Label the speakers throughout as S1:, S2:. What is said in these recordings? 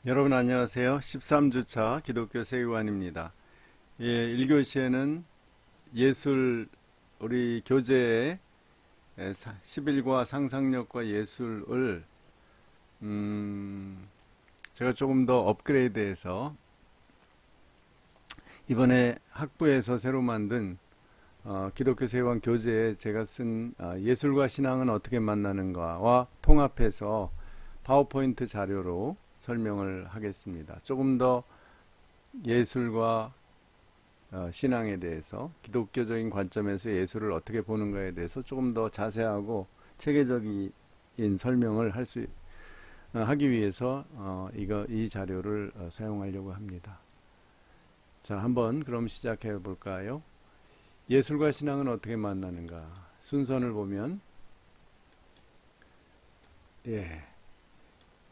S1: 여러분 안녕하세요. 13주차 기독교 세계관입니다. 예, 1교시에는 예술 우리 교재의 11과 상상력과 예술을 제가 조금 더 업그레이드해서 이번에 학부에서 새로 만든 기독교 세계관 교재에 제가 쓴 예술과 신앙은 어떻게 만나는가와 통합해서 파워포인트 자료로 설명을 하겠습니다. 조금 더 예술과 신앙에 대해서 기독교적인 관점에서 예술을 어떻게 보는가에 대해서 조금 더 자세하고 체계적인 설명을 하기 위해서 이 자료를 사용하려고 합니다. 자, 한번 그럼 시작해 볼까요? 예술과 신앙은 어떻게 만나는가? 순서를 보면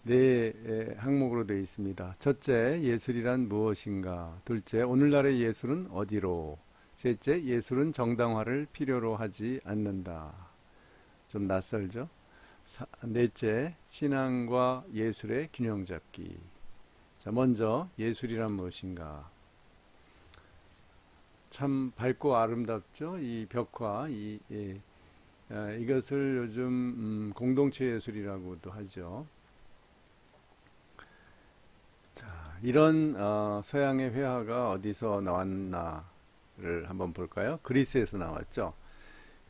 S1: 네 항목으로 되어 있습니다. 첫째, 예술이란 무엇인가? 둘째, 오늘날의 예술은 어디로? 셋째, 예술은 정당화를 필요로 하지 않는다. 좀 낯설죠? 넷째, 신앙과 예술의 균형 잡기. 자, 먼저 예술이란 무엇인가? 참 밝고 아름답죠? 이 벽화, 이것을 요즘 공동체 예술이라고도 하죠. 자, 이런 서양의 회화가 어디서 나왔나를 한번 볼까요? 그리스에서 나왔죠.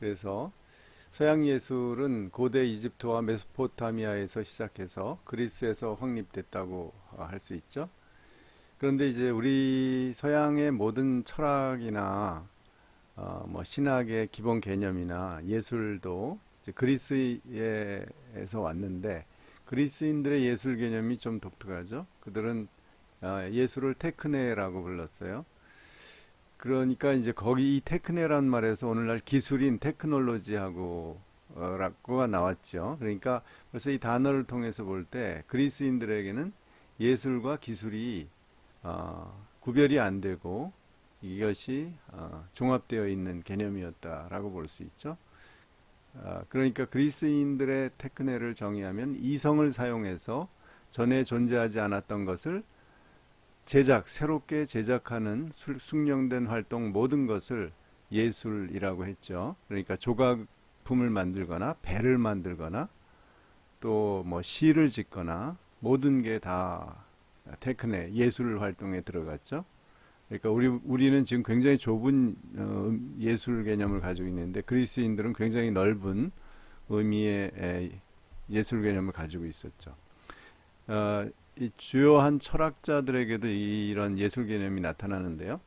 S1: 그래서 서양 예술은 고대 이집트와 메소포타미아에서 시작해서 그리스에서 확립됐다고 할 수 있죠. 그런데 이제 우리 서양의 모든 철학이나 뭐 신학의 기본 개념이나 예술도 이제 그리스에서 왔는데 그리스인들의 예술 개념이 좀 독특하죠. 그들은 예술을 테크네라고 불렀어요. 그러니까 이제 거기 이 테크네란 말에서 오늘날 기술인 테크놀로지하고 라고가 나왔죠. 그러니까 벌써 이 단어를 통해서 볼 때 그리스인들에게는 예술과 기술이 구별이 안 되고 이것이 종합되어 있는 개념이었다라고 볼 수 있죠. 그러니까 그리스인들의 테크네를 정의하면 이성을 사용해서 전에 존재하지 않았던 것을 새롭게 제작하는 숙련된 활동 모든 것을 예술이라고 했죠. 그러니까 조각품을 만들거나 배를 만들거나 또 뭐 시를 짓거나 모든 게 다 테크네 예술 활동에 들어갔죠. 그러니까 우리는 지금 굉장히 좁은 예술 개념을 가지고 있는데 그리스인들은 굉장히 넓은 의미의 예술 개념을 가지고 있었죠. 이 주요한 철학자들에게도 이런 예술 개념이 나타나는데요.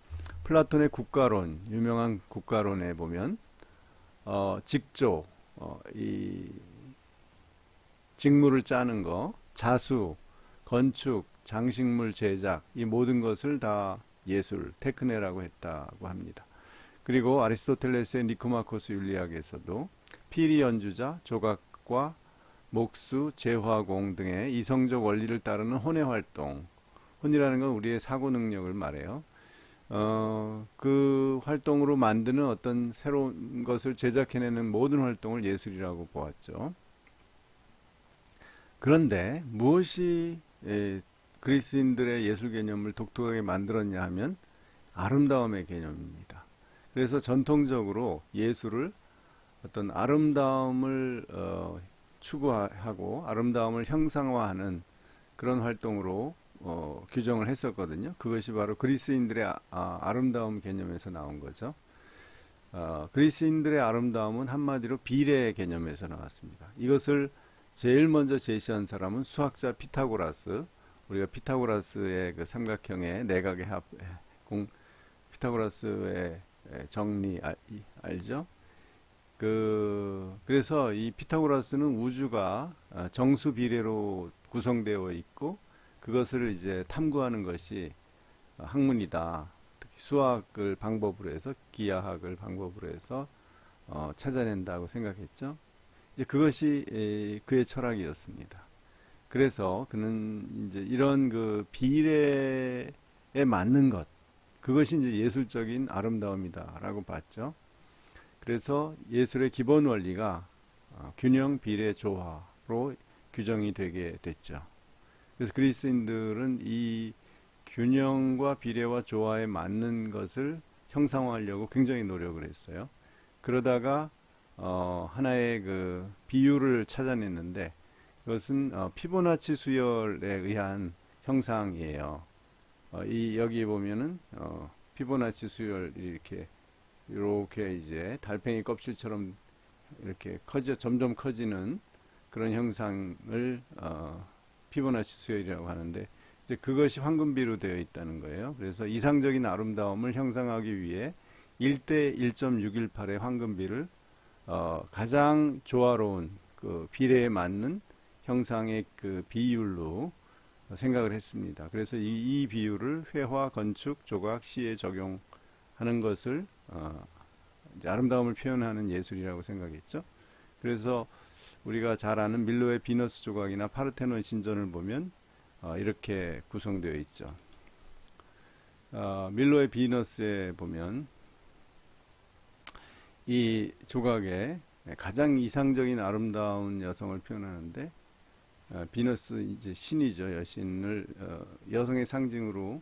S1: 플라톤의 국가론, 유명한 국가론에 보면 직조, 이 직무를 짜는 거, 자수, 건축, 장식물 제작, 이 모든 것을 다 예술, 테크네라고 했다고 합니다. 그리고 아리스토텔레스의 니코마코스 윤리학에서도 피리 연주자, 조각과 목수, 재화공 등의 이성적 원리를 따르는 혼의 활동, 혼이라는 건 우리의 사고 능력을 말해요. 그 활동으로 만드는 어떤 새로운 것을 제작해내는 모든 활동을 예술이라고 보았죠. 그런데 무엇이 그리스인들의 예술 개념을 독특하게 만들었냐 하면 아름다움의 개념입니다. 그래서 전통적으로 예술을 어떤 아름다움을 추구하고 아름다움을 형상화하는 그런 활동으로 규정을 했었거든요. 그것이 바로 그리스인들의 아름다움 개념에서 나온 거죠. 그리스인들의 아름다움은 한마디로 비례의 개념에서 나왔습니다. 이것을 제일 먼저 제시한 사람은 수학자 피타고라스. 우리가 피타고라스의 그 삼각형의 내각의 피타고라스의 정리 알죠? 그래서 이 피타고라스는 우주가 정수 비례로 구성되어 있고 그것을 이제 탐구하는 것이 학문이다. 특히 수학을 방법으로 해서 기하학을 방법으로 해서 찾아낸다고 생각했죠. 이제 그것이 그의 철학이었습니다. 그래서 그는 이제 이런 그 비례에 맞는 것, 그것이 이제 예술적인 아름다움이다라고 봤죠. 그래서 예술의 기본 원리가 균형, 비례, 조화로 규정이 되게 됐죠. 그래서 그리스인들은 이 균형과 비례와 조화에 맞는 것을 형상화하려고 굉장히 노력을 했어요. 그러다가 하나의 그 비율을 찾아냈는데 그것은 피보나치 수열에 의한 형상이에요. 이 여기 보면은 피보나치 수열 이렇게 이제 달팽이 껍질처럼 이렇게 점점 커지는 그런 형상을 피보나치 수열이라고 하는데 이제 그것이 황금비로 되어 있다는 거예요. 그래서 이상적인 아름다움을 형상하기 위해 1대 1.618의 황금비를 가장 조화로운 그 비례에 맞는 형상의 그 비율로 생각을 했습니다. 그래서 이 비율을 회화, 건축, 조각, 시에 적용하는 것을 이제 아름다움을 표현하는 예술이라고 생각했죠. 그래서 우리가 잘 아는 밀로의 비너스 조각이나 파르테논 신전을 보면 이렇게 구성되어 있죠. 밀로의 비너스에 보면 이 조각에 가장 이상적인 아름다운 여성을 표현하는데 비너스 이제 신이죠. 여신을 여성의 상징으로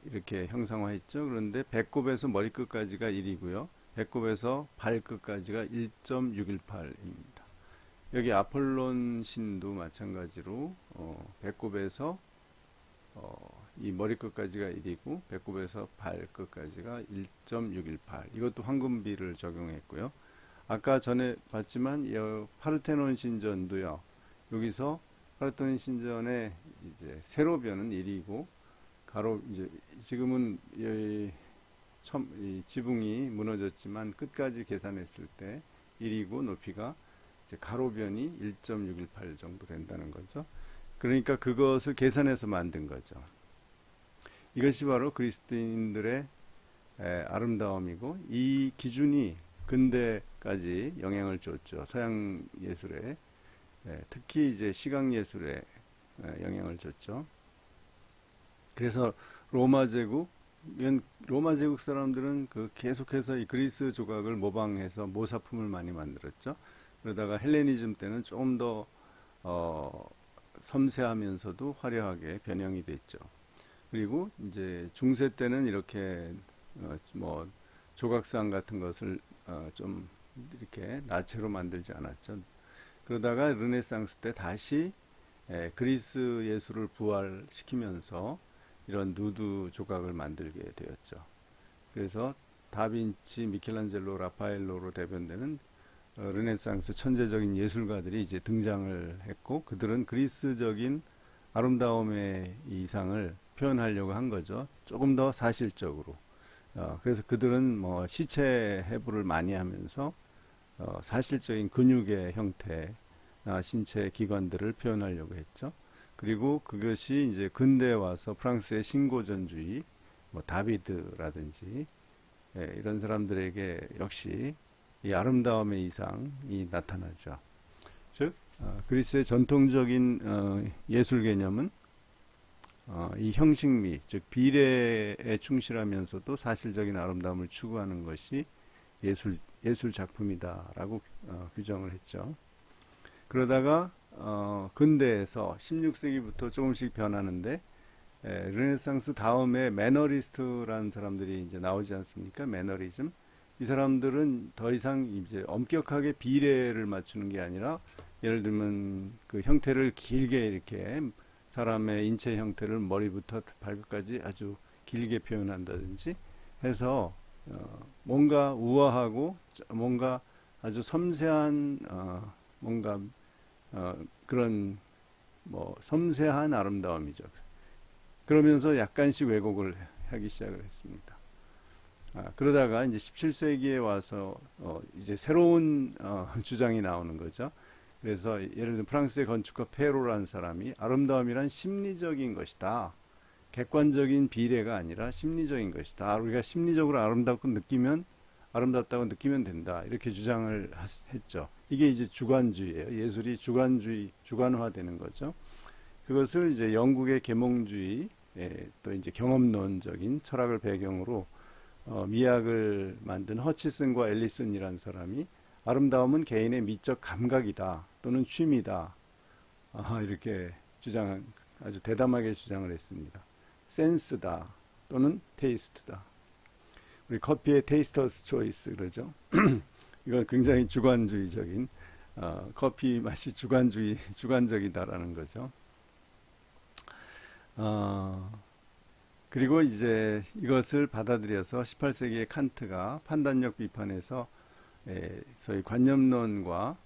S1: 이렇게 형상화했죠. 그런데 배꼽에서 머리끝까지가 1이고요. 배꼽에서 발끝까지가 1.618입니다. 여기 아폴론 신도 마찬가지로 배꼽에서 이 머리끝까지가 1이고 배꼽에서 발끝까지가 1.618. 이것도 황금비를 적용했고요. 아까 전에 봤지만 파르테논 신전도요. 여기서 파르테논 신전의 이제 세로변은 1이고 가로 이제 지금은 이 지붕이 무너졌지만 끝까지 계산했을 때 1이고 높이가 이제 가로변이 1.618 정도 된다는 거죠. 그러니까 그것을 계산해서 만든 거죠. 이것이 바로 그리스도인들의 아름다움이고 이 기준이 근대까지 영향을 줬죠. 서양 예술에 특히 이제 시각 예술에 영향을 줬죠. 그래서 로마 제국 사람들은 그 계속해서 이 그리스 조각을 모방해서 모사품을 많이 만들었죠. 그러다가 헬레니즘 때는 조금 더 섬세하면서도 화려하게 변형이 됐죠. 그리고 이제 중세 때는 이렇게 뭐 조각상 같은 것을 좀 이렇게 나체로 만들지 않았죠. 그러다가 르네상스 때 다시 그리스 예술을 부활시키면서 이런 누드 조각을 만들게 되었죠. 그래서 다빈치, 미켈란젤로, 라파엘로로 대변되는 르네상스 천재적인 예술가들이 이제 등장을 했고 그들은 그리스적인 아름다움의 이상을 표현하려고 한 거죠. 조금 더 사실적으로. 그래서 그들은 뭐 시체 해부를 많이 하면서 사실적인 근육의 형태, 신체 기관들을 표현하려고 했죠. 그리고 그것이 이제 근대에 와서 프랑스의 신고전주의, 뭐 다비드라든지 이런 사람들에게 역시 이 아름다움의 이상이 나타나죠. 즉 그리스의 전통적인 예술 개념은 이 형식미, 즉 비례에 충실하면서도 사실적인 아름다움을 추구하는 것이 예술 작품이다라고 규정을 했죠. 그러다가 근대에서 16세기부터 조금씩 변하는데 르네상스 다음에 매너리스트라는 사람들이 이제 나오지 않습니까? 매너리즘. 이 사람들은 더 이상 이제 엄격하게 비례를 맞추는 게 아니라 예를 들면 그 형태를 길게 이렇게 사람의 인체 형태를 머리부터 발끝까지 아주 길게 표현한다든지 해서 뭔가 우아하고 뭔가 아주 섬세한 뭔가 그런 뭐 섬세한 아름다움이죠. 그러면서 약간씩 왜곡을 하기 시작을 했습니다. 그러다가 이제 17세기에 와서 이제 새로운 주장이 나오는 거죠. 그래서 예를 들면 프랑스의 건축가 페로라는 사람이 아름다움이란 심리적인 것이다. 객관적인 비례가 아니라 심리적인 것이다. 우리가 심리적으로 아름답다고 느끼면 된다. 이렇게 주장을 했죠. 이게 이제 주관주의예요. 예술이 주관화되는 거죠. 그것을 이제 영국의 계몽주의, 또 이제 경험론적인 철학을 배경으로 미학을 만든 허치슨과 앨리슨이라는 사람이 아름다움은 개인의 미적 감각이다 또는 취미다 이렇게 아주 대담하게 주장을 했습니다. 센스다 또는 테이스트다. 우리 커피의 테이스터스 초이스 그러죠. 이건 굉장히 주관주의적인 커피 맛이 주관적이다라는 거죠. 그리고 이제 이것을 받아들여서 18세기의 칸트가 판단력 비판에서 소위 관념론과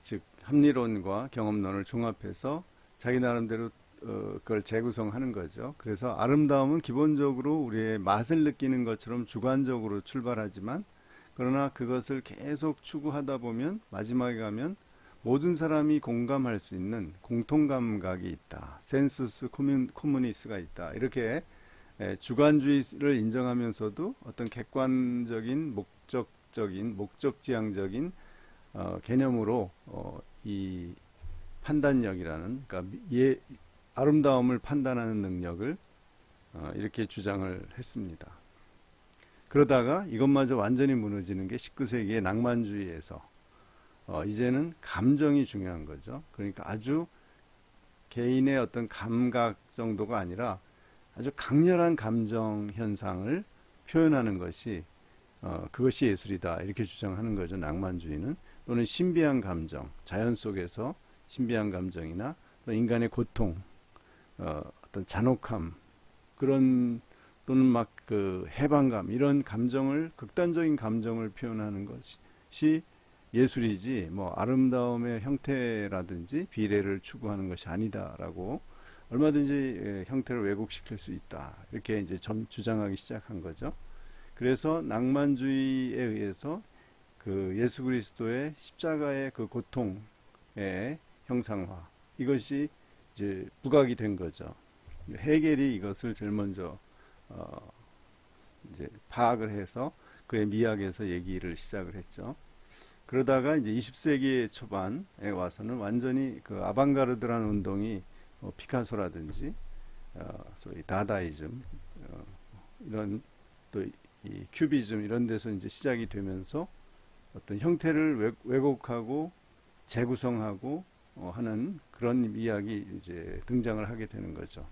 S1: 즉 합리론과 경험론을 종합해서 자기 나름대로 그걸 재구성하는 거죠. 그래서 아름다움은 기본적으로 우리의 맛을 느끼는 것처럼 주관적으로 출발하지만 그러나 그것을 계속 추구하다 보면 마지막에 가면 모든 사람이 공감할 수 있는 공통감각이 있다. 센수스 코무니스가 있다. 이렇게 주관주의를 인정하면서도 어떤 객관적인 목적지향적인 개념으로 이 판단력이라는 그러니까 아름다움을 판단하는 능력을 이렇게 주장을 했습니다. 그러다가 이것마저 완전히 무너지는 게 19세기의 낭만주의에서 이제는 감정이 중요한 거죠. 그러니까 아주 개인의 어떤 감각 정도가 아니라 아주 강렬한 감정 현상을 표현하는 것이 그것이 예술이다 이렇게 주장하는 거죠. 낭만주의는 또는 신비한 감정, 자연 속에서 신비한 감정이나 또 인간의 고통, 어떤 잔혹함 그런 또는 막 그 해방감 이런 감정을 극단적인 감정을 표현하는 것이 예술이지 뭐 아름다움의 형태라든지 비례를 추구하는 것이 아니다라고 얼마든지 형태를 왜곡시킬 수 있다 이렇게 이제 주장하기 시작한 거죠. 그래서 낭만주의에 의해서 그 예수 그리스도의 십자가의 그 고통의 형상화 이것이 이제 부각이 된 거죠. 헤겔이 이것을 제일 먼저 이제 파악을 해서 그의 미학에서 얘기를 시작을 했죠. 그러다가 이제 20세기 초반에 와서는 완전히 그 아방가르드라는 운동이 피카소라든지 소위 다다이즘 이런 또 이 큐비즘 이런 데서 이제 시작이 되면서 어떤 형태를 왜곡하고 재구성하고 하는 그런 이야기 이제 등장을 하게 되는 거죠.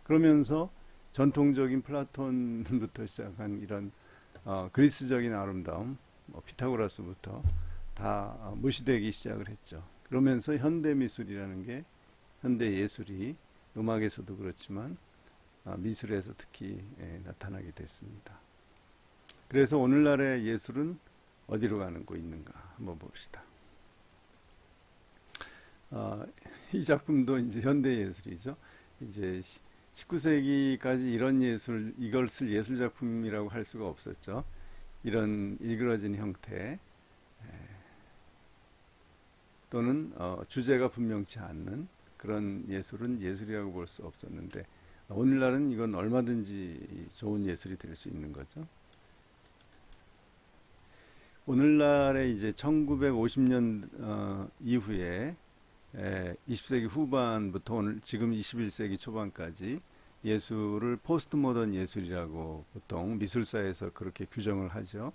S1: 그러면서 전통적인 플라톤부터 시작한 이런 그리스적인 아름다움, 피타고라스부터 다 무시되기 시작을 했죠. 그러면서 현대 미술이라는 게 현대 예술이 음악에서도 그렇지만 미술에서 특히 나타나게 됐습니다. 그래서 오늘날의 예술은 어디로 가고 있는가 한번 봅시다. 이 작품도 이제 현대 예술이죠. 이제 19세기까지 이런 이걸 쓸 예술 작품이라고 할 수가 없었죠. 이런 일그러진 형태 또는 주제가 분명치 않는 그런 예술은 예술이라고 볼 수 없었는데 오늘날은 이건 얼마든지 좋은 예술이 될 수 있는 거죠. 오늘날에 이제 1950년 이후에 20세기 후반부터 오늘 지금 21세기 초반까지 예술을 포스트 모던 예술이라고 보통 미술사에서 그렇게 규정을 하죠.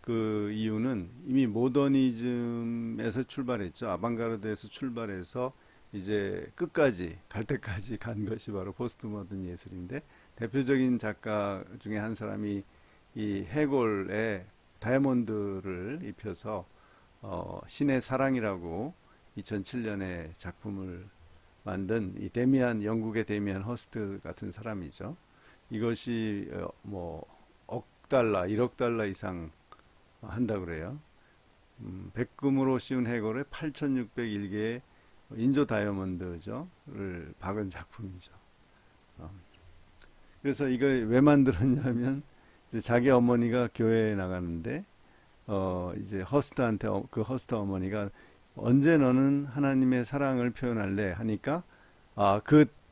S1: 그 이유는 이미 모더니즘에서 출발했죠. 아방가르드에서 출발해서 이제 끝까지 갈 때까지 간 것이 바로 포스트 모던 예술인데 대표적인 작가 중에 한 사람이 이 해골의 다이아몬드를 입혀서 신의 사랑이라고 2007년에 작품을 만든 이 영국의 데미안 허스트 같은 사람이죠. 이것이 뭐 억 달러, 1억 달러 이상 한다 그래요. 백금으로 씌운 해골에 8,601개의 인조 다이아몬드를 박은 작품이죠. 그래서 이걸 왜 만들었냐면 이제 자기 어머니가 교회에 나가는데 이제 허스트한테 그 허스트 어머니가 언제 너는 하나님의 사랑을 표현할래 하니까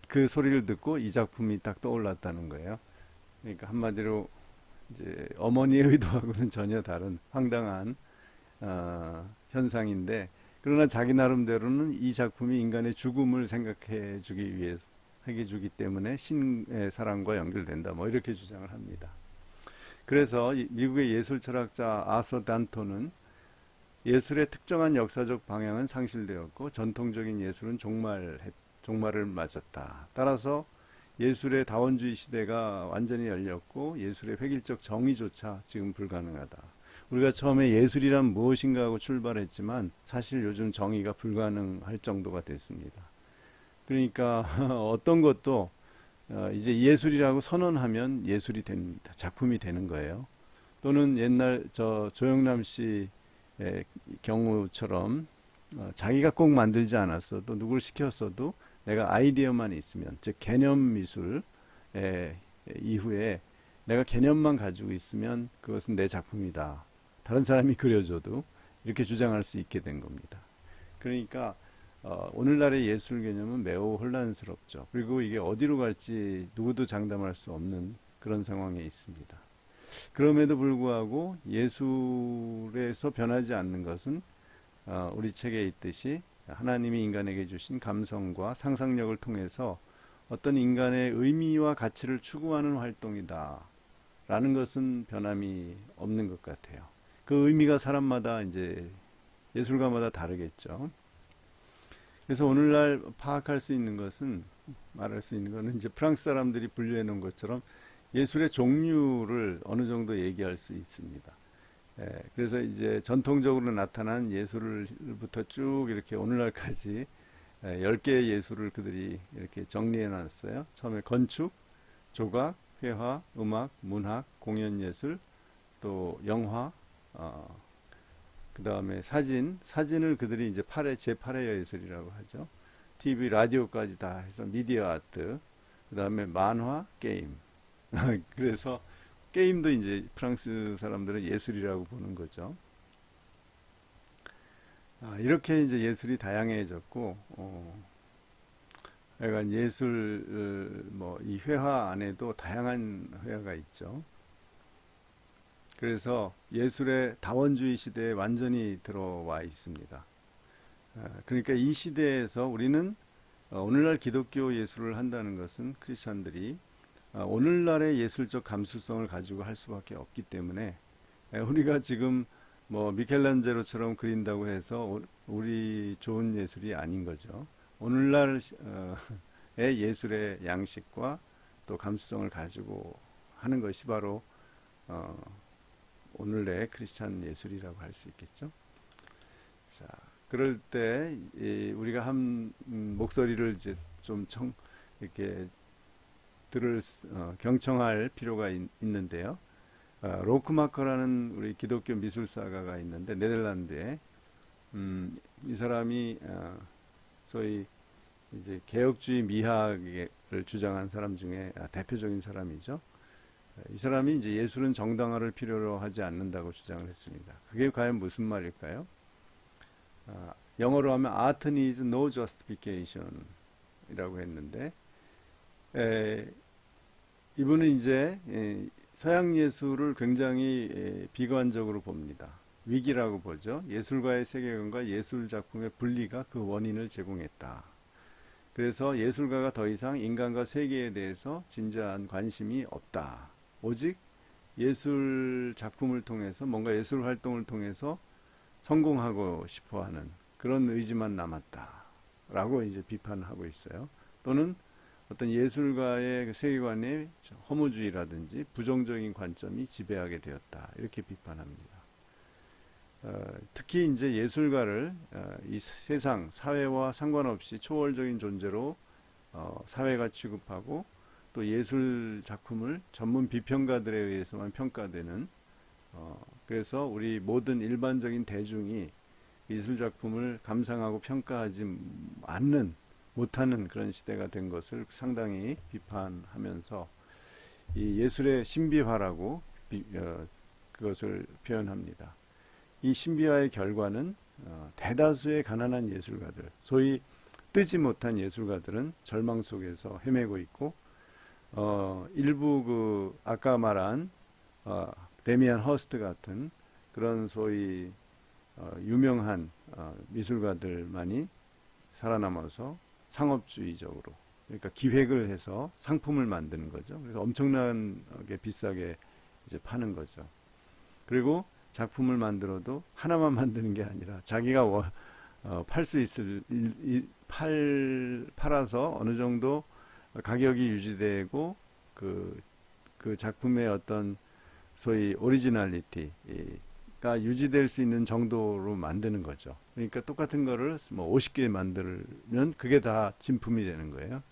S1: 그 소리를 듣고 이 작품이 딱 떠올랐다는 거예요. 그러니까 한마디로 이제 어머니의 의도하고는 전혀 다른 황당한 현상인데 그러나 자기 나름대로는 이 작품이 인간의 죽음을 생각해 주기 위해서 하게 주기 때문에 신의 사랑과 연결된다. 뭐 이렇게 주장을 합니다. 그래서 미국의 예술 철학자 아서 단토는 예술의 특정한 역사적 방향은 상실되었고 전통적인 예술은 종말을 맞았다. 따라서 예술의 다원주의 시대가 완전히 열렸고 예술의 획일적 정의조차 지금 불가능하다. 우리가 처음에 예술이란 무엇인가 하고 출발했지만 사실 요즘 정의가 불가능할 정도가 됐습니다. 그러니까 어떤 것도 이제 예술이라고 선언하면 예술이 됩니다. 작품이 되는 거예요. 또는 옛날 저 조영남 씨의 경우처럼 자기가 꼭 만들지 않았어도 누굴 시켰어도 내가 아이디어만 있으면, 즉 개념 미술 이후에 내가 개념만 가지고 있으면 그것은 내 작품이다. 다른 사람이 그려줘도 이렇게 주장할 수 있게 된 겁니다. 그러니까 오늘날의 예술 개념은 매우 혼란스럽죠. 그리고 이게 어디로 갈지 누구도 장담할 수 없는 그런 상황에 있습니다. 그럼에도 불구하고 예술에서 변하지 않는 것은 우리 책에 있듯이 하나님이 인간에게 주신 감성과 상상력을 통해서 어떤 인간의 의미와 가치를 추구하는 활동이다 라는 것은 변함이 없는 것 같아요. 그 의미가 사람마다 이제 예술가마다 다르겠죠. 그래서 오늘날 파악할 수 있는 것은, 말할 수 있는 것은 이제 프랑스 사람들이 분류해 놓은 것처럼 예술의 종류를 어느 정도 얘기할 수 있습니다. 그래서 이제 전통적으로 나타난 예술부터 쭉 이렇게 오늘날까지 10개의 예술을 그들이 이렇게 정리해 놨어요. 처음에 건축, 조각, 회화, 음악, 문학, 공연예술, 또 영화, 그 다음에 사진을 그들이 이제 제8의 예술이라고 하죠. TV, 라디오까지 다 해서 미디어 아트, 그 다음에 만화, 게임. 그래서 게임도 이제 프랑스 사람들은 예술이라고 보는 거죠. 이렇게 이제 예술이 다양해졌고, 약간 예술, 이 회화 안에도 다양한 회화가 있죠. 그래서 예술의 다원주의 시대에 완전히 들어와 있습니다. 그러니까 이 시대에서 우리는 오늘날 기독교 예술을 한다는 것은 크리스천들이 오늘날의 예술적 감수성을 가지고 할 수밖에 없기 때문에 우리가 지금 뭐 미켈란젤로처럼 그린다고 해서 우리 좋은 예술이 아닌 거죠. 오늘날의 예술의 양식과 또 감수성을 가지고 하는 것이 바로 오늘의 크리스찬 예술이라고 할 수 있겠죠. 자, 그럴 때 우리가 한 목소리를 이제 좀 이렇게 경청할 필요가 있는데요. 로크마커라는 우리 기독교 미술사가가 있는데 네덜란드에 이 사람이 소위 이제 개혁주의 미학을 주장한 사람 중에 대표적인 사람이죠. 이 사람이 이제 예술은 정당화를 필요로 하지 않는다고 주장을 했습니다. 그게 과연 무슨 말일까요? 영어로 하면 Art needs no justification 이라고 했는데 이분은 이제 서양 예술을 굉장히 비관적으로 봅니다. 위기라고 보죠. 예술가의 세계관과 예술 작품의 분리가 그 원인을 제공했다. 그래서 예술가가 더 이상 인간과 세계에 대해서 진지한 관심이 없다. 오직 예술 작품을 통해서 뭔가 예술 활동을 통해서 성공하고 싶어하는 그런 의지만 남았다라고 이제 비판하고 있어요. 또는 어떤 예술가의 세계관의 허무주의라든지 부정적인 관점이 지배하게 되었다 이렇게 비판합니다. 특히 이제 예술가를 이 세상 사회와 상관없이 초월적인 존재로 사회가 취급하고 또 예술 작품을 전문 비평가들에 의해서만 평가되는 그래서 우리 모든 일반적인 대중이 예술 작품을 감상하고 평가하지 못하는 그런 시대가 된 것을 상당히 비판하면서 이 예술의 신비화라고 그것을 표현합니다. 이 신비화의 결과는 대다수의 가난한 예술가들, 소위 뜨지 못한 예술가들은 절망 속에서 헤매고 있고 일부 그 아까 말한 데미안 허스트 같은 그런 소위 유명한 미술가들만이 살아남아서 상업주의적으로 그러니까 기획을 해서 상품을 만드는 거죠. 그래서 엄청나게 비싸게 이제 파는 거죠. 그리고 작품을 만들어도 하나만 만드는 게 아니라 자기가 팔 수 있을 팔아서 어느 정도 가격이 유지되고 그 작품의 어떤 소위 오리지널리티가 유지될 수 있는 정도로 만드는 거죠. 그러니까 똑같은 거를 뭐 50개 만들면 그게 다 진품이 되는 거예요.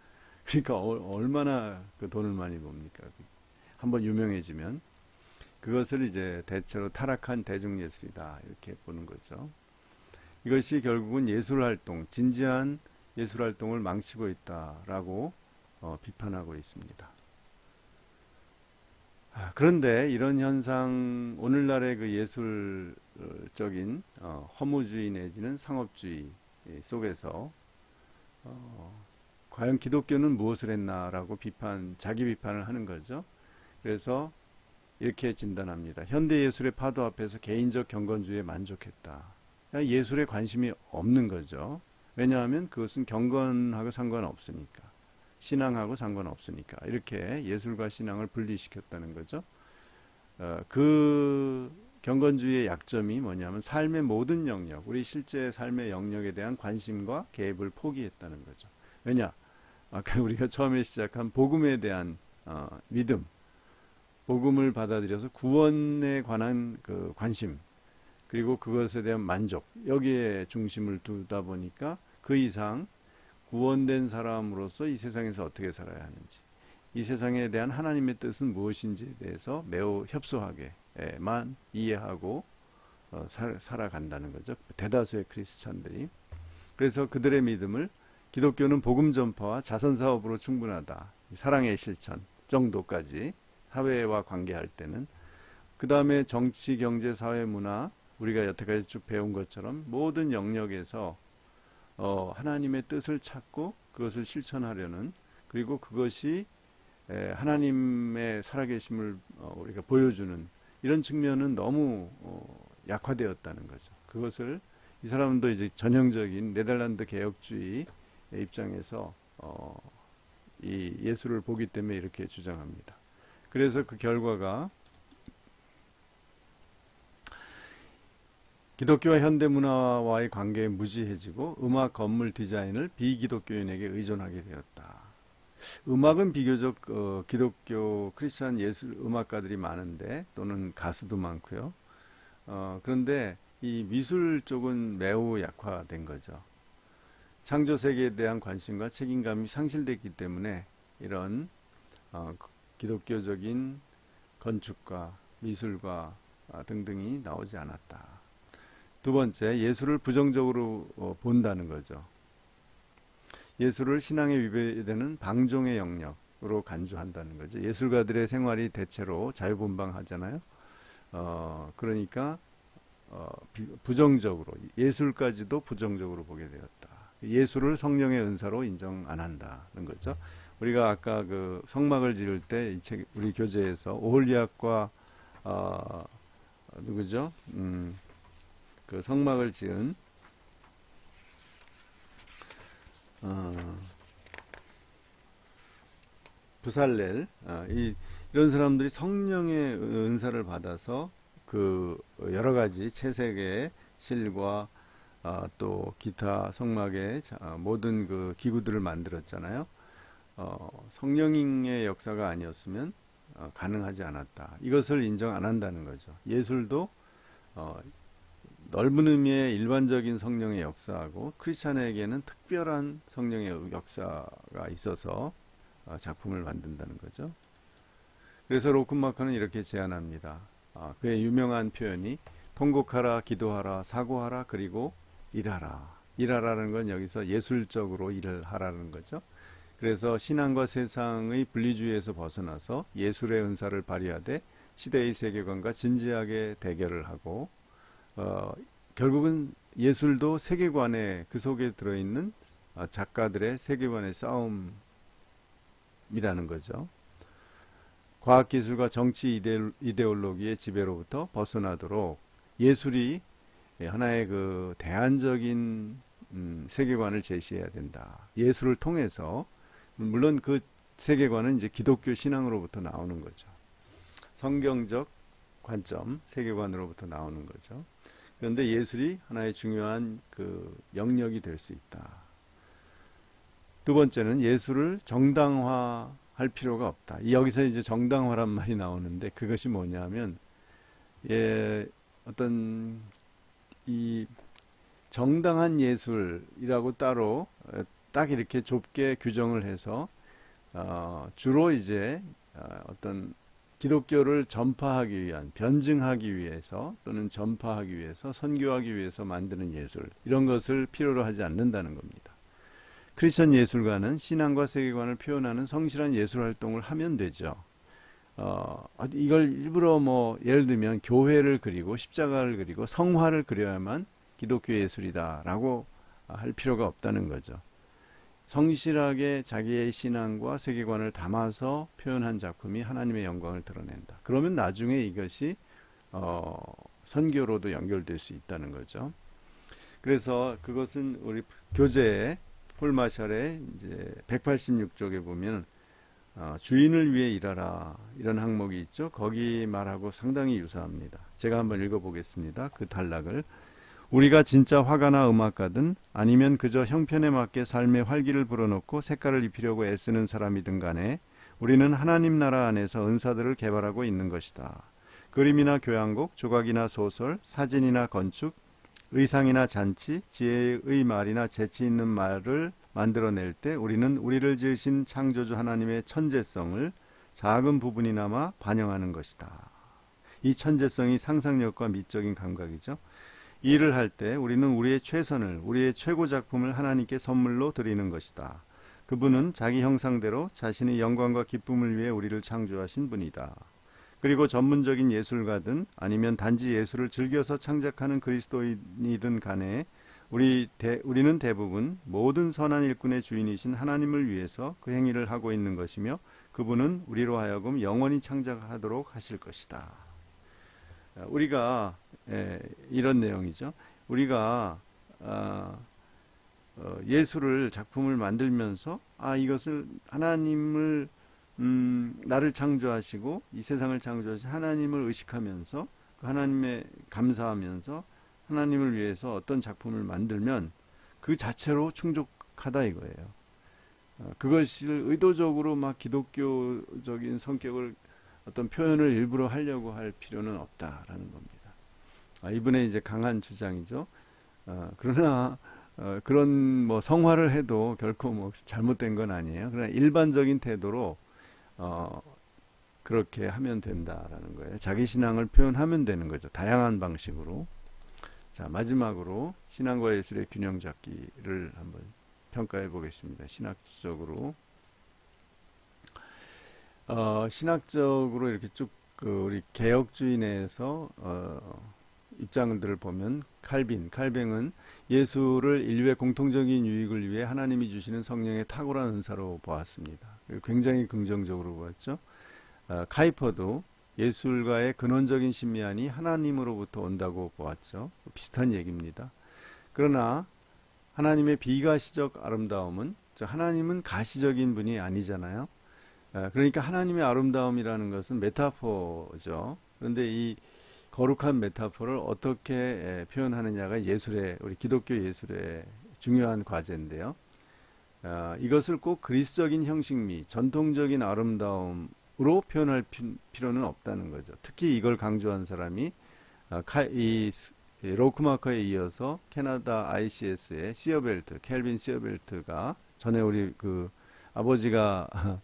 S1: 그러니까 얼마나 그 돈을 많이 봅니까? 한번 유명해지면 그것을 이제 대체로 타락한 대중예술이다 이렇게 보는 거죠. 이것이 결국은 예술활동, 진지한 예술활동을 망치고 있다라고 비판하고 있습니다. 그런데 이런 현상, 오늘날의 그 예술적인 허무주의 내지는 상업주의 속에서 과연 기독교는 무엇을 했나라고 자기 비판을 하는 거죠. 그래서 이렇게 진단합니다. 현대 예술의 파도 앞에서 개인적 경건주의에 만족했다. 예술에 관심이 없는 거죠. 왜냐하면 그것은 경건하고 상관없으니까. 신앙하고 상관없으니까. 이렇게 예술과 신앙을 분리시켰다는 거죠. 그 경건주의의 약점이 뭐냐면 삶의 모든 영역, 우리 실제 삶의 영역에 대한 관심과 개입을 포기했다는 거죠. 왜냐? 아까 우리가 처음에 시작한 복음에 대한 믿음, 복음을 받아들여서 구원에 관한 그 관심, 그리고 그것에 대한 만족, 여기에 중심을 두다 보니까 그 이상 구원된 사람으로서 이 세상에서 어떻게 살아야 하는지, 이 세상에 대한 하나님의 뜻은 무엇인지에 대해서 매우 협소하게만 이해하고 살아간다는 거죠. 대다수의 크리스찬들이. 그래서 그들의 믿음을 기독교는 복음 전파와 자선 사업으로 충분하다. 사랑의 실천 정도까지 사회와 관계할 때는, 그 다음에 정치, 경제, 사회, 문화, 우리가 여태까지 쭉 배운 것처럼 모든 영역에서 하나님의 뜻을 찾고 그것을 실천하려는, 그리고 그것이 하나님의 살아계심을 우리가 보여주는 이런 측면은 너무 약화되었다는 거죠. 그것을 이 사람도 이제 전형적인 네덜란드 개혁주의 입장에서 이 예술을 보기 때문에 이렇게 주장합니다. 그래서 그 결과가 기독교와 현대문화와의 관계에 무지해지고 음악, 건물 디자인을 비기독교인에게 의존하게 되었다. 음악은 비교적 기독교 크리스찬 예술 음악가들이 많은데, 또는 가수도 많고요. 그런데 이 미술 쪽은 매우 약화된 거죠. 창조 세계에 대한 관심과 책임감이 상실됐기 때문에 이런 기독교적인 건축과 미술과 등등이 나오지 않았다. 두 번째, 예술을 부정적으로 본다는 거죠. 예술을 신앙에 위배되는 방종의 영역으로 간주한다는 거죠. 예술가들의 생활이 대체로 자유분방하잖아요. 그러니까 부정적으로, 예술까지도 부정적으로 보게 되었다. 예술을 성령의 은사로 인정 안 한다는 거죠. 우리가 아까 그 성막을 지을 때 이 책, 우리 교재에서 오홀리학과 누구죠? 그 성막을 지은 부살렐, 이런 사람들이 성령의 은사를 받아서 그 여러 가지 채색의 실과 또 기타 성막의 모든 그 기구들을 만들었잖아요. 성령의 역사가 아니었으면 가능하지 않았다. 이것을 인정 안 한다는 거죠. 예술도 넓은 의미의 일반적인 성령의 역사하고 크리스찬에게는 특별한 성령의 역사가 있어서 작품을 만든다는 거죠. 그래서 로큰마커는 이렇게 제안합니다. 그의 유명한 표현이 통곡하라, 기도하라, 사고하라, 그리고 일하라. 일하라는 건 여기서 예술적으로 일을 하라는 거죠. 그래서 신앙과 세상의 분리주의에서 벗어나서 예술의 은사를 발휘하되 시대의 세계관과 진지하게 대결을 하고, 결국은 예술도 세계관에, 그 속에 들어있는 작가들의 세계관의 싸움이라는 거죠. 과학기술과 정치 이데올로기의 지배로부터 벗어나도록 예술이 하나의 그 대안적인 세계관을 제시해야 된다. 예술을 통해서, 물론 그 세계관은 이제 기독교 신앙으로부터 나오는 거죠. 성경적 관점, 세계관으로부터 나오는 거죠. 그런데 예술이 하나의 중요한 그 영역이 될 수 있다. 두 번째는 예술을 정당화할 필요가 없다. 여기서 이제 정당화란 말이 나오는데 그것이 뭐냐면 어떤 이 정당한 예술이라고 따로 딱 이렇게 좁게 규정을 해서 주로 이제 어떤 기독교를 전파하기 위한, 변증하기 위해서 또는 전파하기 위해서, 선교하기 위해서 만드는 예술, 이런 것을 필요로 하지 않는다는 겁니다. 크리스천 예술가는 신앙과 세계관을 표현하는 성실한 예술 활동을 하면 되죠. 이걸 일부러 뭐 예를 들면 교회를 그리고 십자가를 그리고 성화를 그려야만 기독교 예술이다라고 할 필요가 없다는 거죠. 성실하게 자기의 신앙과 세계관을 담아서 표현한 작품이 하나님의 영광을 드러낸다. 그러면 나중에 이것이 선교로도 연결될 수 있다는 거죠. 그래서 그것은 우리 교재에 폴 마샬의 이제 186쪽에 보면 주인을 위해 일하라 이런 항목이 있죠. 거기 말하고 상당히 유사합니다. 제가 한번 읽어보겠습니다. 그 단락을. 우리가 진짜 화가나 음악가든 아니면 그저 형편에 맞게 삶의 활기를 불어넣고 색깔을 입히려고 애쓰는 사람이든 간에 우리는 하나님 나라 안에서 은사들을 개발하고 있는 것이다. 그림이나 교향곡, 조각이나 소설, 사진이나 건축, 의상이나 잔치, 지혜의 말이나 재치 있는 말을 만들어낼 때 우리는 우리를 지으신 창조주 하나님의 천재성을 작은 부분이나마 반영하는 것이다. 이 천재성이 상상력과 미적인 감각이죠. 일을 할 때 우리는 우리의 최선을, 우리의 최고 작품을 하나님께 선물로 드리는 것이다. 그분은 자기 형상대로 자신의 영광과 기쁨을 위해 우리를 창조하신 분이다. 그리고 전문적인 예술가든 아니면 단지 예술을 즐겨서 창작하는 그리스도인이든 간에 우리는 대부분 모든 선한 일꾼의 주인이신 하나님을 위해서 그 행위를 하고 있는 것이며 그분은 우리로 하여금 영원히 창작하도록 하실 것이다. 우리가 이런 내용이죠. 우리가 예술을 작품을 만들면서 이것을 하나님을 나를 창조하시고 이 세상을 창조하신 하나님을 의식하면서 그 하나님에 감사하면서 하나님을 위해서 어떤 작품을 만들면 그 자체로 충족하다 이거예요. 그것을 의도적으로 막 기독교적인 성격을 어떤 표현을 일부러 하려고 할 필요는 없다라는 겁니다. 이분의 이제 강한 주장이죠. 그러나 그런 뭐 성화를 해도 결코 뭐 잘못된 건 아니에요. 그러나 일반적인 태도로 그렇게 하면 된다라는 거예요. 자기 신앙을 표현하면 되는 거죠. 다양한 방식으로. 자, 마지막으로 신앙과 예술의 균형 잡기를 한번 평가해 보겠습니다. 신학적으로. 신학적으로 이렇게 쭉 우리 개혁주의내에서 입장들을 보면 칼빈은 예술을 인류의 공통적인 유익을 위해 하나님이 주시는 성령의 탁월한 은사로 보았습니다. 굉장히 긍정적으로 보았죠. 카이퍼도 예술가의 근원적인 신미안이 하나님으로부터 온다고 보았죠. 비슷한 얘기입니다. 그러나 하나님의 비가시적 아름다움은, 하나님은 가시적인 분이 아니잖아요. 그러니까 하나님의 아름다움이라는 것은 메타포죠. 그런데 이 거룩한 메타포를 어떻게 표현하느냐가 우리 기독교 예술의 중요한 과제인데요. 이것을 꼭 그리스적인 형식미, 전통적인 아름다움으로 표현할 필요는 없다는 거죠. 특히 이걸 강조한 사람이 로크마커에 이어서 캐나다 ICS의 켈빈 시어벨트가 전에 우리 그 아버지가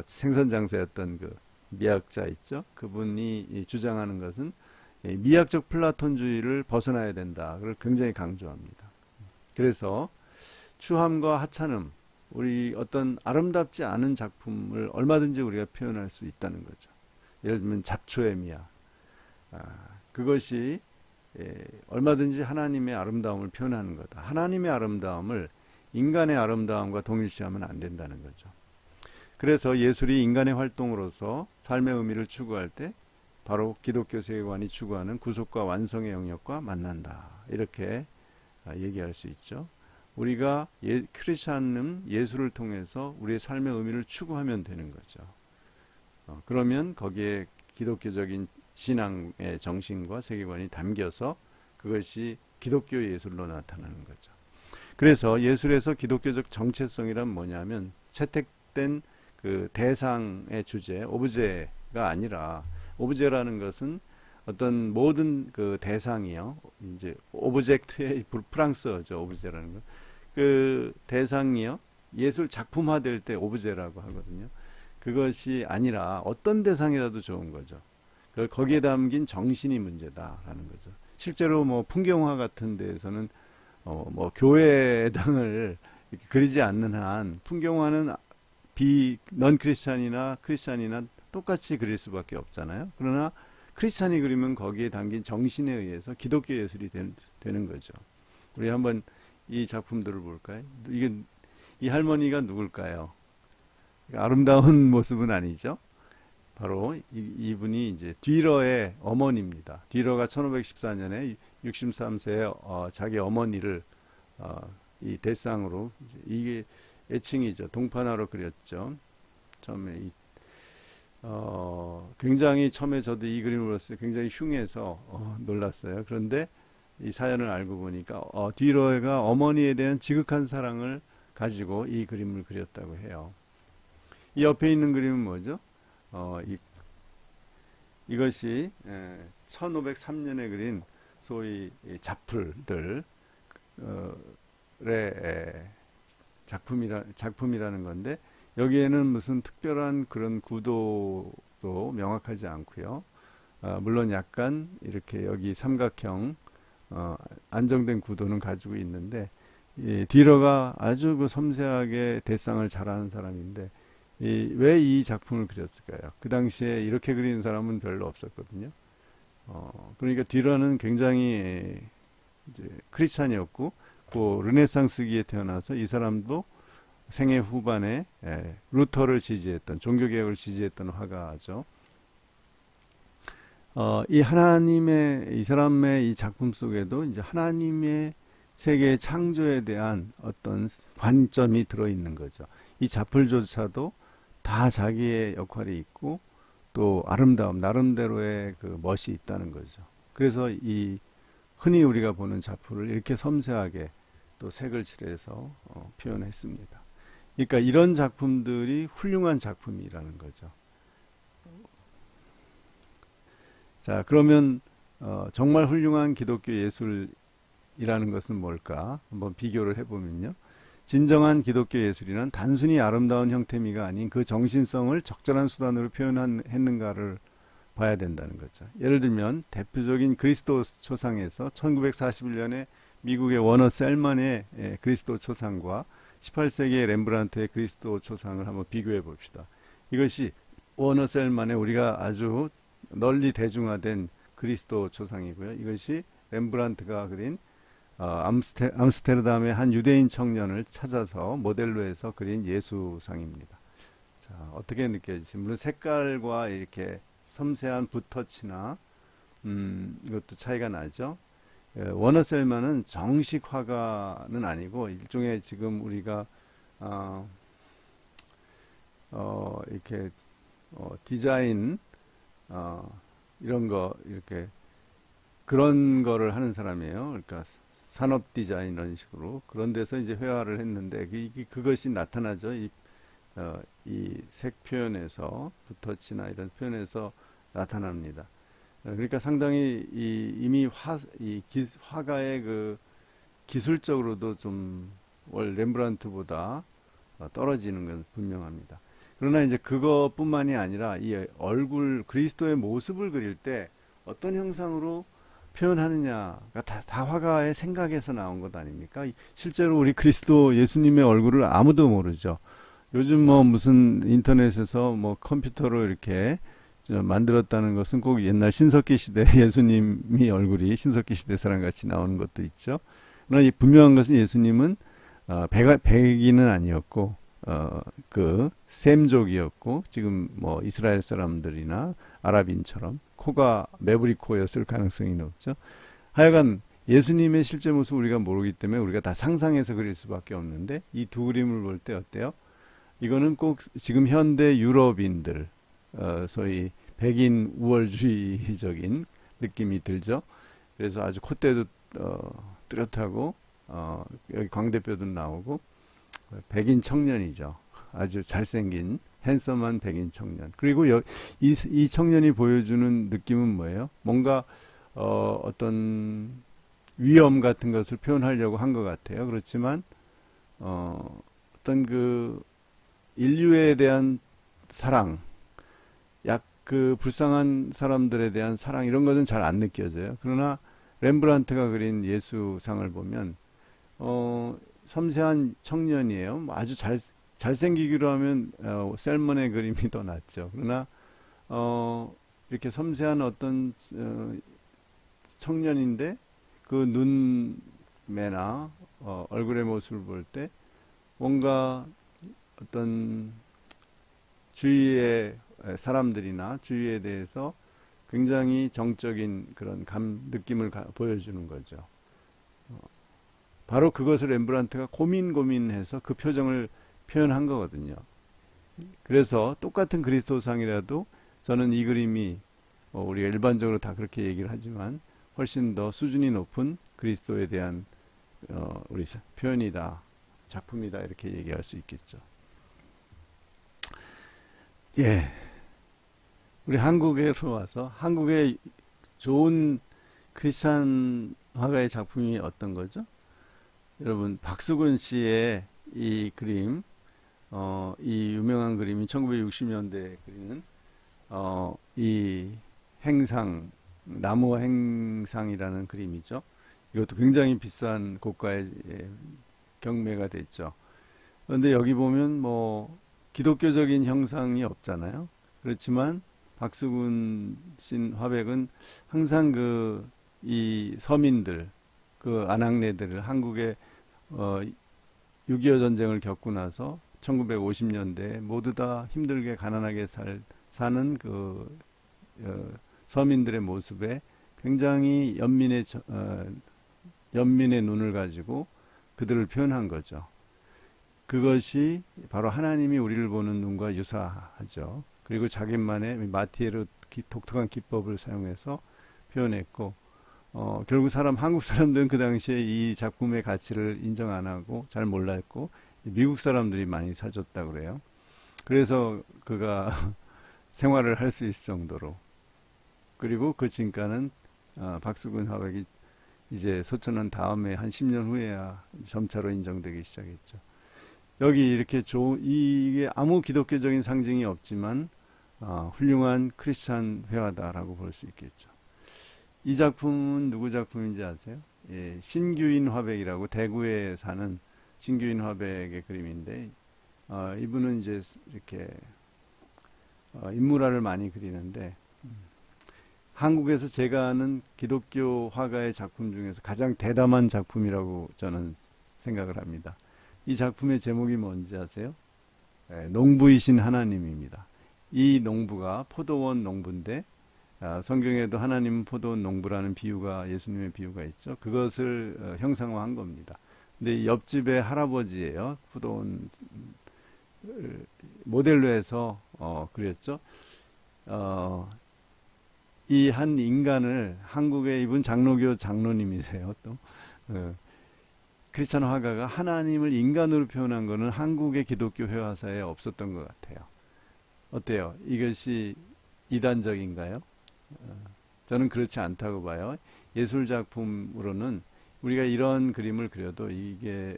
S1: 생선 장사였던 그 미학자 있죠. 그분이 주장하는 것은 미학적 플라톤주의를 벗어나야 된다. 그걸 굉장히 강조합니다. 그래서 추함과 하찮음, 우리 어떤 아름답지 않은 작품을 얼마든지 우리가 표현할 수 있다는 거죠. 예를 들면 잡초의 미학. 그것이 얼마든지 하나님의 아름다움을 표현하는 거다. 하나님의 아름다움을 인간의 아름다움과 동일시하면 안 된다는 거죠. 그래서 예술이 인간의 활동으로서 삶의 의미를 추구할 때 바로 기독교 세계관이 추구하는 구속과 완성의 영역과 만난다. 이렇게 얘기할 수 있죠. 우리가 크리스찬은 예술을 통해서 우리의 삶의 의미를 추구하면 되는 거죠. 그러면 거기에 기독교적인 신앙의 정신과 세계관이 담겨서 그것이 기독교 예술로 나타나는 거죠. 그래서 예술에서 기독교적 정체성이란 뭐냐면 채택된 그 대상의 주제, 오브제가 아니라, 오브제라는 것은 어떤 모든 그 대상이요, 이제 오브젝트의 프랑스어죠, 오브제라는 거. 그 대상이요, 예술 작품화될 때 오브제라고 하거든요. 그것이 아니라 어떤 대상이라도 좋은 거죠. 거기에 담긴 정신이 문제다라는 거죠. 실제로 뭐 풍경화 같은 데에서는 뭐 교회당을 그리지 않는 한 풍경화는 넌 크리스찬이나 크리스찬이나 똑같이 그릴 수밖에 없잖아요. 그러나 크리스찬이 그리면 거기에 담긴 정신에 의해서 기독교 예술이 되는 거죠. 우리 한번 이 작품들을 볼까요? 이 할머니가 누굴까요? 아름다운 모습은 아니죠. 바로 이분이 이제 뒤러의 어머니입니다. 뒤러가 1514년에 63세의 자기 어머니를 이 대상으로, 이게 애칭이죠. 동판화로 그렸죠. 처음에 굉장히 처음에 저도 이 그림을 봤을 때 굉장히 흉해서 놀랐어요. 그런데 이 사연을 알고 보니까 뒤러가 어머니에 대한 지극한 사랑을 가지고 이 그림을 그렸다고 해요. 이 옆에 있는 그림은 뭐죠? 이것이 1503년에 그린 소위 자풀들의 작품이라는 건데, 여기에는 무슨 특별한 그런 구도도 명확하지 않고요. 물론 약간 이렇게 여기 삼각형 안정된 구도는 가지고 있는데, 뒤러가 아주 그 섬세하게 대상을 잘하는 사람인데, 왜 이 작품을 그렸을까요? 그 당시에 이렇게 그리는 사람은 별로 없었거든요. 그러니까 뒤러는 굉장히 이제 크리스찬이었고, 그 르네상스기에 태어나서 이 사람도 생애 후반에 루터를 지지했던, 종교개혁을 지지했던 화가죠. 이 사람의 이 작품 속에도 이제 하나님의 세계의 창조에 대한 어떤 관점이 들어있는 거죠. 이 자풀조차도 다 자기의 역할이 있고, 또 아름다움, 나름대로의 그 멋이 있다는 거죠. 그래서 흔히 우리가 보는 자풀을 이렇게 섬세하게 또 색을 칠해서 표현했습니다. 그러니까 이런 작품들이 훌륭한 작품이라는 거죠. 자, 그러면 정말 훌륭한 기독교 예술이라는 것은 뭘까? 한번 비교를 해보면요. 진정한 기독교 예술이란 단순히 아름다운 형태미가 아닌 그 정신성을 적절한 수단으로 표현했는가를 봐야 된다는 거죠. 예를 들면 대표적인 그리스도 초상에서 1941년에 미국의 워너 셀만의 그리스도 초상과 18세기의 렘브란트의 그리스도 초상을 한번 비교해 봅시다. 이것이 워너 셀만의 우리가 아주 널리 대중화된 그리스도 초상이고요. 이것이 렘브란트가 그린 암스테르담의 한 유대인 청년을 찾아서 모델로 해서 그린 예수상입니다. 자, 어떻게 느껴지지? 물론 색깔과 이렇게 섬세한 붓터치나 이것도 차이가 나죠. 워너 셀만은 정식 화가는 아니고 일종의 지금 우리가 이렇게 디자인 이런 거 이렇게 그런 거를 하는 사람이에요. 그러니까 산업 디자인 이런 식으로 그런 데서 이제 회화를 했는데 그것이 나타나죠. 이 색 표현에서 붓터치나 이런 표현에서 나타납니다. 그러니까 상당히 이미 화가의 그 기술적으로도 좀 렘브란트보다 떨어지는 건 분명합니다. 그러나 이제 그것뿐만이 아니라 이 얼굴 그리스도의 모습을 그릴 때 어떤 형상으로 표현하느냐가 다 화가의 생각에서 나온 것 아닙니까? 실제로 우리 그리스도 예수님의 얼굴을 아무도 모르죠. 요즘 뭐 무슨 인터넷에서 뭐 컴퓨터로 이렇게 만들었다는 것은 꼭 옛날 신석기 시대 예수님이 얼굴이 신석기 시대 사람 같이 나오는 것도 있죠. 그러나 분명한 것은 예수님은 백인은 아니었고 그 셈족이었고 지금 뭐 이스라엘 사람들이나 아랍인처럼 코가 매부리 코였을 가능성이 높죠. 하여간 예수님의 실제 모습을 우리가 모르기 때문에 우리가 다 상상해서 그릴 수밖에 없는데 이 두 그림을 볼 때 어때요? 이거는 꼭 지금 현대 유럽인들 소위 백인 우월주의적인 느낌이 들죠. 그래서 아주 콧대도 뚜렷하고 여기 광대뼈도 나오고 백인 청년이죠. 아주 잘생긴 핸섬한 백인 청년. 그리고 이 청년이 보여주는 느낌은 뭐예요? 뭔가 어떤 위험 같은 것을 표현하려고 한 것 같아요. 그렇지만 어떤 그 인류에 대한 사랑, 그 불쌍한 사람들에 대한 사랑 이런 것은 잘 안 느껴져요. 그러나 렘브란트가 그린 예수상을 보면 섬세한 청년이에요. 아주 잘생기기로 하면 셀먼의 그림이 더 낫죠. 그러나 이렇게 섬세한 어떤 청년인데 그 눈매나 얼굴의 모습을 볼 때 뭔가 어떤 주위의 사람들이나 주위에 대해서 굉장히 정적인 그런 느낌을 보여주는 거죠. 바로 그것을 렘브란트가 고민해서 그 표정을 표현한 거거든요. 그래서 똑같은 그리스도상이라도 저는 이 그림이 우리가 일반적으로 다 그렇게 얘기를 하지만 훨씬 더 수준이 높은 그리스도에 대한 우리 표현이다, 작품이다 이렇게 얘기할 수 있겠죠. 예, 우리 한국에 와서 한국의 좋은 크리스찬 화가의 작품이 어떤 거죠? 여러분 박수근 씨의 이 그림, 이 유명한 그림이 1960년대에 그리는 이 행상, 나무 행상이라는 그림이죠. 이것도 굉장히 비싼 고가의 경매가 됐죠. 그런데 여기 보면 뭐 기독교적인 형상이 없잖아요. 그렇지만 박수근 씨 화백은 항상 이 서민들, 그 안악내들을 한국의 6.25 전쟁을 겪고 나서 1950년대에 모두 다 힘들게 가난하게 사는 서민들의 모습에 굉장히 연민의 눈을 가지고 그들을 표현한 거죠. 그것이 바로 하나님이 우리를 보는 눈과 유사하죠. 그리고 자기만의 마티에르 독특한 기법을 사용해서 표현했고, 결국 한국 사람들은 그 당시에 이 작품의 가치를 인정 안 하고 잘 몰랐고, 미국 사람들이 많이 사줬다 그래요. 그래서 그가 생활을 할 수 있을 정도로. 그리고 그 진가는 박수근 화백이 이제 소천한 다음에 한 10년 후에야 점차로 인정되기 시작했죠. 여기 이렇게 이게 아무 기독교적인 상징이 없지만 훌륭한 크리스찬 회화다라고 볼 수 있겠죠. 이 작품은 누구 작품인지 아세요? 예, 신규인 화백이라고 대구에 사는 신규인 화백의 그림인데 이분은 이제 이렇게 인물화를 많이 그리는데 한국에서 제가 아는 기독교 화가의 작품 중에서 가장 대담한 작품이라고 저는 생각을 합니다. 이 작품의 제목이 뭔지 아세요? 농부이신 하나님입니다. 이 농부가 포도원 농부인데 성경에도 하나님은 포도원 농부라는 비유가 예수님의 비유가 있죠. 그것을 형상화한 겁니다. 근데 옆집의 할아버지예요. 포도원 모델로 해서 그렸죠. 이 한 인간을 한국의 이분 장로교 장로님이세요. 또 크리스천 화가가 하나님을 인간으로 표현한 것은 한국의 기독교 회화사에 없었던 것 같아요. 어때요? 이것이 이단적인가요? 저는 그렇지 않다고 봐요. 예술 작품으로는 우리가 이런 그림을 그려도 이게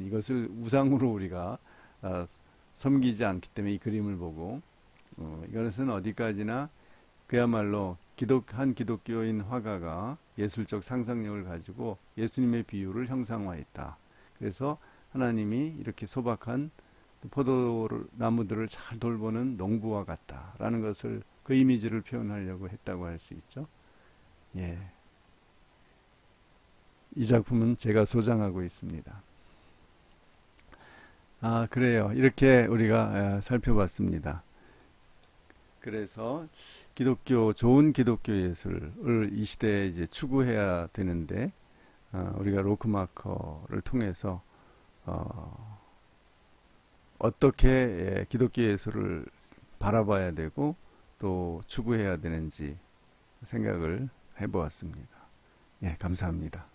S1: 이것을 우상으로 우리가 섬기지 않기 때문에 이 그림을 보고 이것은 어디까지나 그야말로 한 기독교인 화가가 예술적 상상력을 가지고 예수님의 비유를 형상화했다. 그래서 하나님이 이렇게 소박한 포도나무들을 잘 돌보는 농부와 같다라는 것을 그 이미지를 표현하려고 했다고 할 수 있죠. 예. 이 작품은 제가 소장하고 있습니다. 그래요. 이렇게 우리가 살펴봤습니다. 그래서 좋은 기독교 예술을 이 시대에 이제 추구해야 되는데, 우리가 로크마커를 통해서, 어떻게 기독교 예술을 바라봐야 되고, 또 추구해야 되는지 생각을 해보았습니다. 예, 감사합니다.